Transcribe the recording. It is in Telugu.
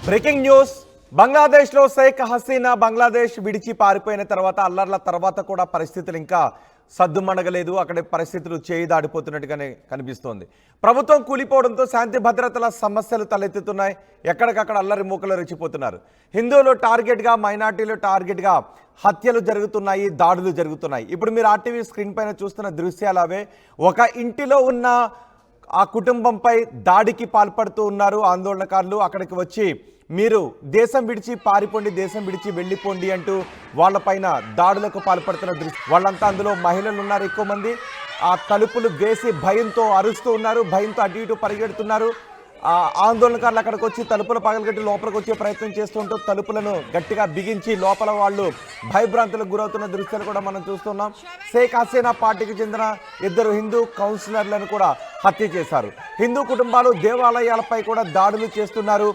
Breaking news. బంగ్లాదేశ్లో షేక్ హసీనా బంగ్లాదేశ్ విడిచి పారిపోయిన తర్వాత అల్లర్ల తర్వాత కూడా పరిస్థితులు ఇంకా సద్దుమణగలేదు. అక్కడ పరిస్థితులు చేయి దాడిపోతున్నట్టుగానే కనిపిస్తోంది. ప్రభుత్వం కూలిపోవడంతో శాంతి భద్రతల సమస్యలు తలెత్తుతున్నాయి. ఎక్కడికక్కడ అల్లరి మూకలు రెచ్చిపోతున్నారు. హిందువులు టార్గెట్గా, మైనార్టీలు టార్గెట్గా హత్యలు జరుగుతున్నాయి, దాడులు జరుగుతున్నాయి. ఇప్పుడు మీరు ఆర్టీవీ స్క్రీన్ పైన చూస్తున్న దృశ్యాలు అవే. ఒక ఇంటిలో ఉన్న ఆ కుటుంబంపై దాడికి పాల్పడుతూ ఉన్నారు ఆందోళనకారులు. అక్కడికి వచ్చి మీరు దేశం విడిచి పారిపోండి, దేశం విడిచి వెళ్ళిపోండి అంటూ వాళ్ళపైన దాడులకు పాల్పడుతున్న దృశ్యం. వాళ్ళంతా అందులో మహిళలు ఉన్నారు ఎక్కువ మంది. ఆ తలుపులు వేసి భయంతో అరుస్తూ ఉన్నారు, భయంతో అటు ఇటు పరిగెడుతున్నారు. ఆ ఆందోళనకారులు అక్కడికి వచ్చి తలుపులు పగలగట్టి లోపలికి వచ్చే ప్రయత్నం చేస్తుంటూ తలుపులను గట్టిగా బిగించి లోపల వాళ్ళు భయభ్రాంతులకు గురవుతున్న దృశ్యాలు కూడా మనం చూస్తున్నాం. షేక్ హసీనా పార్టీకి చెందిన 2 హిందూ కౌన్సిలర్లను కూడా హత్య చేశారు. హిందూ కుటుంబాలు దేవాలయాలపై కూడా దాడులు చేస్తున్నారు.